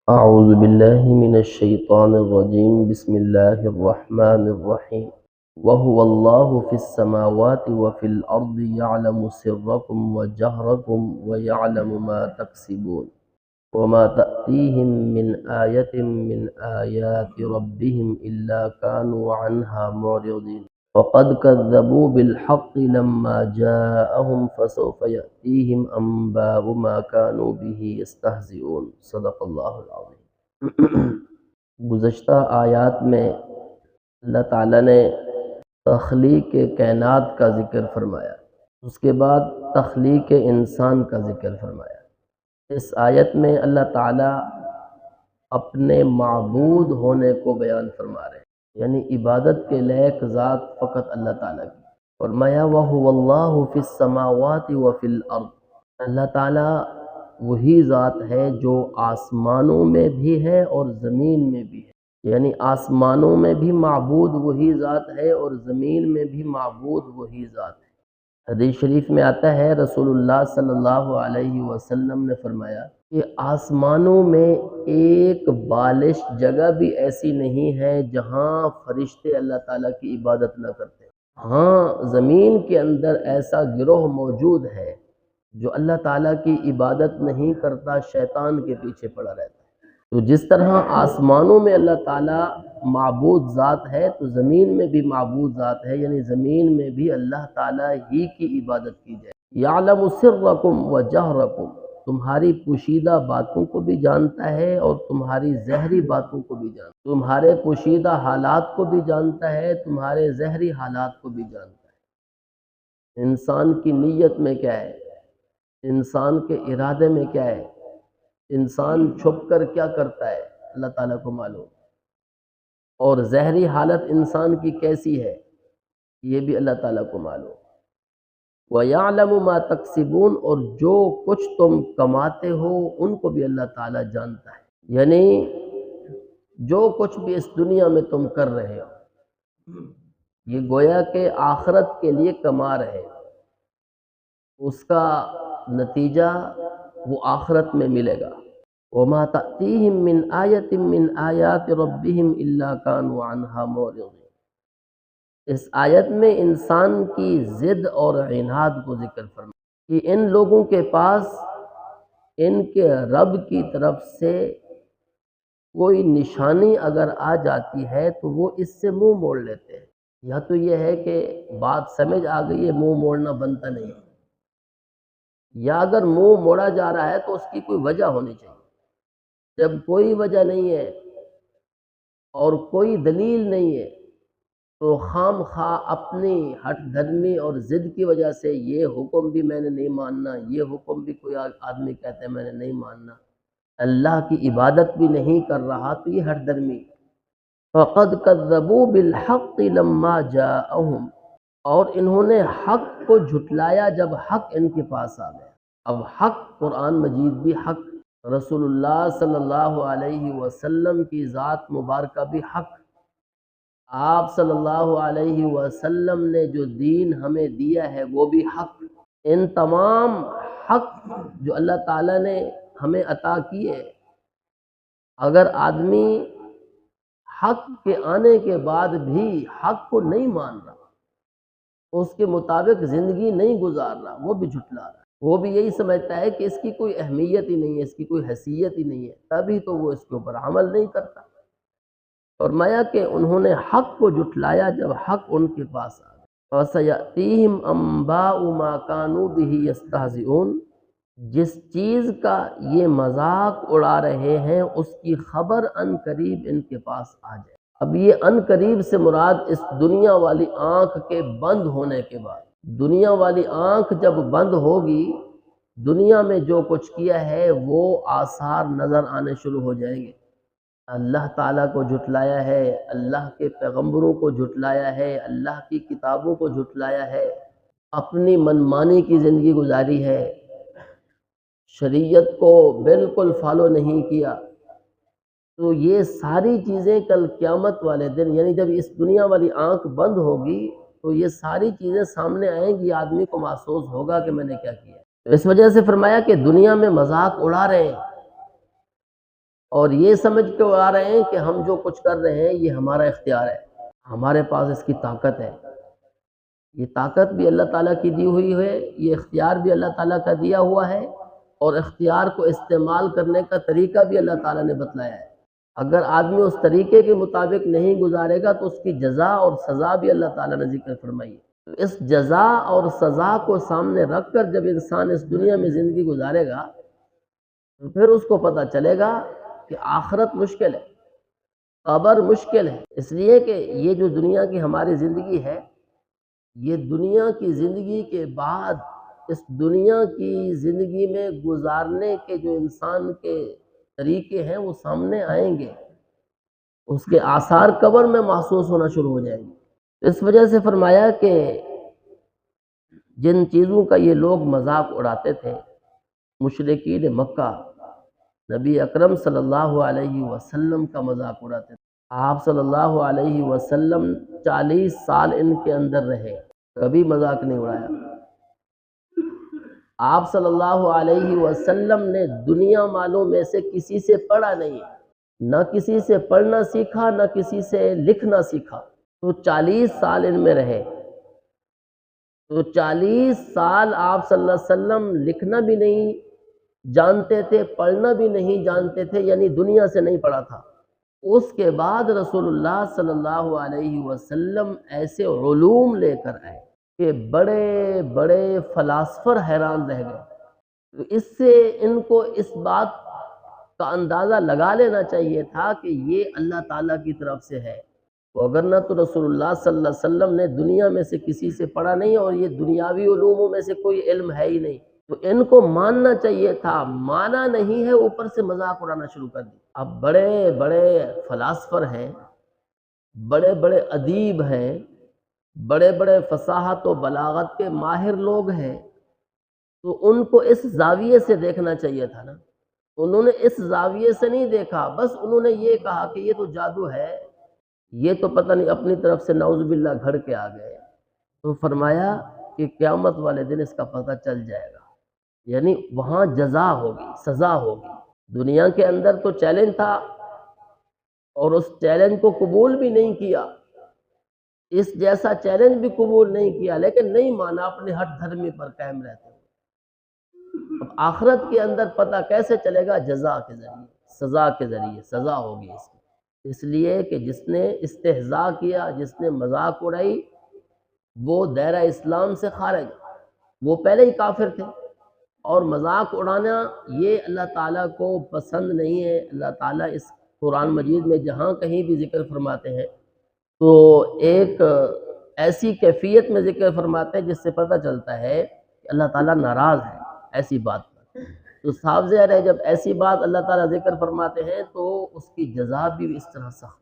أعوذ بالله من الشيطان الرجيم بسم الله الرحمن الرحيم وهو الله في السماوات وفي الأرض يعلم سركم وجهركم ويعلم ما تكسبون وما تأتيهم من آية من آيات ربهم إلا كانوا عنها معرضين وقد كذبوا بالحق لما جاءهم فسوف يأتيهم أنباء ما كانوا به يستهزئون صدق اللہ العظیم۔ گزشتہ آیات میں اللہ تعالیٰ نے تخلیق کائنات کا ذکر فرمایا، اس کے بعد تخلیق انسان کا ذکر فرمایا۔ اس آیت میں اللہ تعالیٰ اپنے معبود ہونے کو بیان فرما رہے ہیں، یعنی عبادت کے لائق ذات فقط اللہ تعالیٰ کی۔ فرمایا وَهُوَ اللَّهُ فِي السَّمَاوَاتِ وَفِي الْأَرْضِ، اللہ تعالیٰ وہی ذات ہے جو آسمانوں میں بھی ہے اور زمین میں بھی ہے، یعنی آسمانوں میں بھی معبود وہی ذات ہے اور زمین میں بھی معبود وہی ذات ہے۔ حدیث شریف میں آتا ہے رسول اللہ صلی اللہ علیہ وسلم نے فرمایا کہ آسمانوں میں ایک بالش جگہ بھی ایسی نہیں ہے جہاں فرشتے اللہ تعالیٰ کی عبادت نہ کرتے۔ ہاں، زمین کے اندر ایسا گروہ موجود ہے جو اللہ تعالیٰ کی عبادت نہیں کرتا، شیطان کے پیچھے پڑا رہتا ہے۔ تو جس طرح آسمانوں میں اللہ تعالیٰ معبود ذات ہے تو زمین میں بھی معبود ذات ہے، یعنی زمین میں بھی اللہ تعالیٰ ہی کی عبادت کی جائے۔ یعلم سرکم و جہرکم، تمہاری پوشیدہ باتوں کو بھی جانتا ہے اور تمہاری ظاہری باتوں کو بھی جانتا ہے، تمہارے پوشیدہ حالات کو بھی جانتا ہے، تمہارے ظاہری حالات کو بھی جانتا ہے۔ انسان کی نیت میں کیا ہے، انسان کے ارادے میں کیا ہے، انسان چھپ کر کیا کرتا ہے، اللہ تعالیٰ کو معلوم، اور ظاہری حالت انسان کی کیسی ہے یہ بھی اللہ تعالیٰ کو معلوم۔ وَيَعْلَمُ مَا تَكْسِبُونَ، اور جو کچھ تم کماتے ہو ان کو بھی اللہ تعالیٰ جانتا ہے، یعنی جو کچھ بھی اس دنیا میں تم کر رہے ہو یہ گویا کہ آخرت کے لیے کما رہے ہو، اس کا نتیجہ وہ آخرت میں ملے گا۔ وَمَا تَأْتِيهِم مِّنْ آيَةٍ مِّنْ آيَاتِ رَبِّهِمْ إِلَّا كَانُوا عَنْهَا مُعْرِضِينَ، اس آیت میں انسان کی ضد اور عناد کو ذکر فرمایا کہ ان لوگوں کے پاس ان کے رب کی طرف سے کوئی نشانی اگر آ جاتی ہے تو وہ اس سے منہ موڑ لیتے ہیں، یا تو یہ ہے کہ بات سمجھ آ گئی ہے، منہ موڑنا بنتا نہیں ہے، یا اگر منہ موڑا جا رہا ہے تو اس کی کوئی وجہ ہونی چاہیے۔ جب کوئی وجہ نہیں ہے اور کوئی دلیل نہیں ہے تو خام خواہ اپنی ہٹ دھرمی اور ضد کی وجہ سے یہ حکم بھی میں نے نہیں ماننا، یہ حکم بھی کوئی آدمی کہتا ہے میں نے نہیں ماننا، اللہ کی عبادت بھی نہیں کر رہا، تو یہ ہٹ دھرمی۔ فَقَدْ كَذَّبُوا بِالْحَقِّ لَمَّا جَاءَهُمْ، اور انہوں نے حق کو جھٹلایا جب حق ان کے پاس آ گیا۔ اب حق قرآن مجید بھی حق، رسول اللہ صلی اللہ علیہ وسلم کی ذات مبارکہ بھی حق، آپ صلی اللہ علیہ وسلم نے جو دین ہمیں دیا ہے وہ بھی حق۔ ان تمام حق جو اللہ تعالیٰ نے ہمیں عطا کیے، اگر آدمی حق کے آنے کے بعد بھی حق کو نہیں مان رہا، اس کے مطابق زندگی نہیں گزار رہا، وہ بھی جھٹلا رہا ہے، وہ بھی یہی سمجھتا ہے کہ اس کی کوئی اہمیت ہی نہیں ہے، اس کی کوئی حیثیت ہی نہیں ہے، تبھی تو وہ اس کے اوپر عمل نہیں کرتا۔ فرمایا کہ انہوں نے حق کو جھٹلایا جب حق ان کے پاس آ گیا۔ وَسَيَأْتِيهِمْ أَنبَاءُ مَا كَانُوا بِهِ يَسْتَهْزِئُونَ، جس چیز کا یہ مذاق اڑا رہے ہیں اس کی خبر ان قریب ان کے پاس آ جائے۔ اب یہ ان قریب سے مراد اس دنیا والی آنکھ کے بند ہونے کے بعد، دنیا والی آنکھ جب بند ہوگی، دنیا میں جو کچھ کیا ہے وہ آثار نظر آنے شروع ہو جائیں گے۔ اللہ تعالیٰ کو جھٹلایا ہے، اللہ کے پیغمبروں کو جھٹلایا ہے، اللہ کی کتابوں کو جھٹلایا ہے، اپنی منمانی کی زندگی گزاری ہے، شریعت کو بالکل فالو نہیں کیا، تو یہ ساری چیزیں کل قیامت والے دن، یعنی جب اس دنیا والی آنکھ بند ہوگی تو یہ ساری چیزیں سامنے آئیں گی، آدمی کو محسوس ہوگا کہ میں نے کیا کیا۔ اس وجہ سے فرمایا کہ دنیا میں مذاق اڑا رہے ہیں، اور یہ سمجھ کے آ رہے ہیں کہ ہم جو کچھ کر رہے ہیں یہ ہمارا اختیار ہے، ہمارے پاس اس کی طاقت ہے۔ یہ طاقت بھی اللہ تعالیٰ کی دی ہوئی ہے، یہ اختیار بھی اللہ تعالیٰ کا دیا ہوا ہے، اور اختیار کو استعمال کرنے کا طریقہ بھی اللہ تعالیٰ نے بتلایا ہے۔ اگر آدمی اس طریقے کے مطابق نہیں گزارے گا تو اس کی جزا اور سزا بھی اللہ تعالیٰ نے ذکر فرمائی ہے۔ تو اس جزا اور سزا کو سامنے رکھ کر جب انسان اس دنیا میں زندگی گزارے گا تو پھر اس کو پتہ چلے گا کہ آخرت مشکل ہے، قبر مشکل ہے، اس لیے کہ یہ جو دنیا کی ہماری زندگی ہے، یہ دنیا کی زندگی کے بعد اس دنیا کی زندگی میں گزارنے کے جو انسان کے طریقے ہیں وہ سامنے آئیں گے، اس کے آثار قبر میں محسوس ہونا شروع ہو جائیں گے۔ اس وجہ سے فرمایا کہ جن چیزوں کا یہ لوگ مذاق اڑاتے تھے، مشرکین مکہ نبی اکرم صلی اللہ علیہ وسلم کا مذاق اڑاتے تھے۔ آپ صلی اللہ علیہ وسلم 40 سال ان کے اندر رہے، کبھی مذاق نہیں اڑایا۔ آپ صلی اللہ علیہ وسلم نے دنیا والوں میں سے کسی سے پڑھا نہیں، نہ کسی سے پڑھنا سیکھا، نہ کسی سے لکھنا سیکھا، تو 40 سال ان میں رہے۔ تو 40 سال آپ صلی اللہ علیہ وسلم لکھنا بھی نہیں جانتے تھے، پڑھنا بھی نہیں جانتے تھے، یعنی دنیا سے نہیں پڑھا تھا۔ اس کے بعد رسول اللہ صلی اللہ علیہ وسلم ایسے علوم لے کر آئے کہ بڑے بڑے فلاسفر حیران رہ گئے۔ تو اس سے ان کو اس بات کا اندازہ لگا لینا چاہیے تھا کہ یہ اللہ تعالیٰ کی طرف سے ہے، اگر نہ تو رسول اللہ صلی اللہ علیہ وسلم نے دنیا میں سے کسی سے پڑھا نہیں، اور یہ دنیاوی علوموں میں سے کوئی علم ہے ہی نہیں، تو ان کو ماننا چاہیے تھا، مانا نہیں ہے، اوپر سے مذاق اڑانا شروع کر دیا۔ اب بڑے بڑے فلاسفر ہیں، بڑے بڑے ادیب ہیں، بڑے بڑے فصاحت و بلاغت کے ماہر لوگ ہیں، تو ان کو اس زاویے سے دیکھنا چاہیے تھا نا۔ انہوں نے اس زاویے سے نہیں دیکھا، بس انہوں نے یہ کہا کہ یہ تو جادو ہے، یہ تو پتہ نہیں اپنی طرف سے نعوذ باللہ گھڑ کے آ گئے۔ تو فرمایا کہ قیامت والے دن اس کا پتہ چل جائے گا، یعنی وہاں جزا ہوگی، سزا ہوگی۔ دنیا کے اندر تو چیلنج تھا، اور اس چیلنج کو قبول بھی نہیں کیا، اس جیسا چیلنج بھی قبول نہیں کیا، لیکن نہیں مانا، اپنے ہٹ دھرمی پر قائم رہتے ہیں۔ اب آخرت کے اندر پتہ کیسے چلے گا؟ جزا کے ذریعے، سزا کے ذریعے، سزا ہوگی اس کی۔ اس لیے کہ جس نے استہزاء کیا، جس نے مذاق اڑائی، وہ دائرہ اسلام سے خارج، وہ پہلے ہی کافر تھے، اور مذاق اڑانا یہ اللہ تعالیٰ کو پسند نہیں ہے۔ اللہ تعالیٰ اس قرآن مجید میں جہاں کہیں بھی ذکر فرماتے ہیں تو ایک ایسی کیفیت میں ذکر فرماتے ہیں جس سے پتہ چلتا ہے کہ اللہ تعالیٰ ناراض ہے ایسی بات پر۔ تو صاف ظاہر ہے جب ایسی بات اللہ تعالیٰ ذکر فرماتے ہیں تو اس کی جزا بھی اس طرح سخت